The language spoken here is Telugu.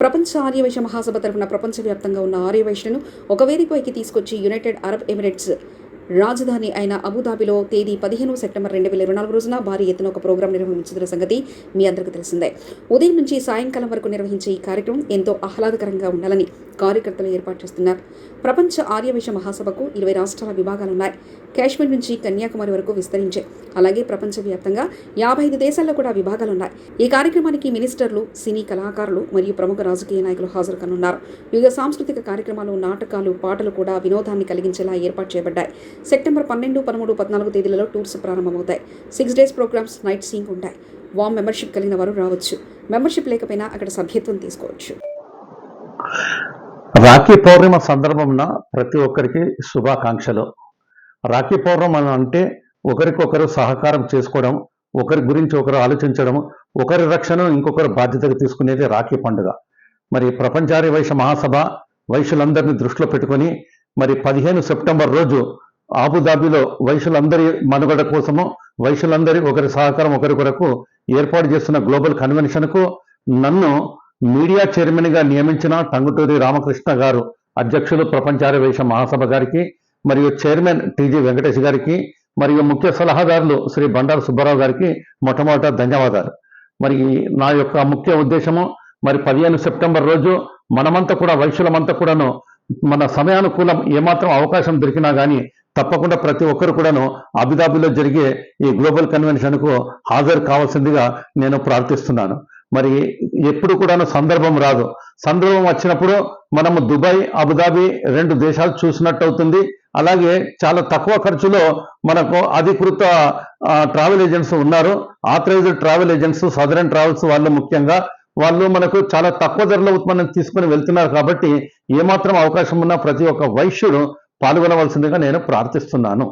ప్రపంచ ఆర్యవైశ్య మహాసభ తరపున ప్రపంచవ్యాప్తంగా ఉన్న ఆర్యవైశ్యులను ఒక వేదికపైకి తీసుకొచ్చి యునైటెడ్ అరబ్ ఎమిరేట్స్ రాజధాని అయిన అబుదాబిలో తేదీ 15 సెప్టెంబర్ 2024 రోజున భారీ ఎత్తున ఒక ప్రోగ్రాం నిర్వహించిన సంగతి మీ అందరికీ తెలిసిందే. ఉదయం నుంచి సాయంకాలం వరకు నిర్వహించే ఈ కార్యక్రమం ఎంతో ఆహ్లాదకరంగా ఉండాలని కార్యకర్తలు ఏర్పాటు చేస్తున్నారు. ప్రపంచ ఆర్యవైశ్య మహాసభకు 20 రాష్ట్రాల విభాగాలున్నాయి. కాశ్మీర్ నుంచి కన్యాకుమారి వరకు విస్తరించాయి. అలాగే ప్రపంచవ్యాప్తంగా 55 దేశాల్లో కూడా విభాగాలున్నాయి. ఈ కార్యక్రమానికి మినిస్టర్లు, సినీ కళాకారులు మరియు ప్రముఖ రాజకీయ నాయకులు హాజరు కానున్నారు. వివిధ సాంస్కృతిక కార్యక్రమాలు, నాటకాలు, పాటలు కూడా వినోదాన్ని కలిగించేలా ఏర్పాటు చేయబడ్డాయి. సెప్టెంబర్ 12, 13, 14 తేదీలలో టూర్స్ ప్రారంభమవుతాయి. 6 డేస్ ప్రోగ్రామ్స్, నైట్ సీయింగ్ ఉంటాయి. వామ్ మెంబర్షిప్ కలిగిన వారు రావచ్చు. మెంబర్షిప్ లేకపోయినా అక్కడ సభ్యత్వం తీసుకోవచ్చు. రాఖీ పౌర్ణిమ సందర్భంన ప్రతి ఒక్కరికి శుభాకాంక్షలు. రాఖీ పౌర్ణమి అంటే ఒకరికొకరు సహకారం చేసుకోవడం, ఒకరి గురించి ఒకరు ఆలోచించడం, ఒకరి రక్షణ ఇంకొకరు బాధ్యతగా తీసుకునేది రాఖీ పండుగ. మరి ప్రపంచ ఆర్యవైశ్య మహాసభ వైశ్యులందరినీ దృష్టిలో పెట్టుకొని మరి 15 సెప్టెంబర్ రోజు అబుదాబిలో వైశ్యులందరి మనుగడ కోసము, వైశ్యులందరి ఒకరి సహకారం ఒకరి కొరకు ఏర్పాటు చేస్తున్న గ్లోబల్ కన్వెన్షన్కు నన్ను మీడియా చైర్మన్గా నియమించిన టంగుటూరి రామకృష్ణ గారు, అధ్యక్షులు ప్రపంచ ఆర్యవైశ్య మహాసభ గారికి, మరియు చైర్మన్ టీజీ వెంకటేష్ గారికి, మరియు ముఖ్య సలహాదారులు శ్రీ బండారు సుబ్బారావు గారికి మొట్టమొదట ధన్యవాదాలు. మరి నా యొక్క ముఖ్య ఉద్దేశము మరి 15 సెప్టెంబర్ రోజు మనమంతా కూడా వైశ్యులమంతా కూడాను మన సమయానుకూలం ఏమాత్రం అవకాశం దొరికినా కానీ తప్పకుండా ప్రతి ఒక్కరు కూడాను అబుదాబిలో జరిగే ఈ గ్లోబల్ కన్వెన్షన్కు హాజరు కావాల్సిందిగా నేను ప్రార్థిస్తున్నాను. మరి ఎప్పుడు కూడాను సందర్భం రాదు. సందర్భం వచ్చినప్పుడు మనము దుబాయ్, అబుదాబి 2 దేశాలు చూసినట్టు అవుతుంది. అలాగే చాలా తక్కువ ఖర్చులో మనకు అధికృత ట్రావెల్ ఏజెంట్స్ ఉన్నారు. Authorised travel agents, Southern Travels వాళ్ళు ముఖ్యంగా వాళ్ళు మనకు చాలా తక్కువ ధరలో మనం తీసుకుని వెళ్తున్నారు. కాబట్టి ఏమాత్రం అవకాశం ఉన్న ప్రతి ఒక్క వైశ్యుడు పాల్గొనవలసిందిగా నేను ప్రార్థిస్తున్నాను.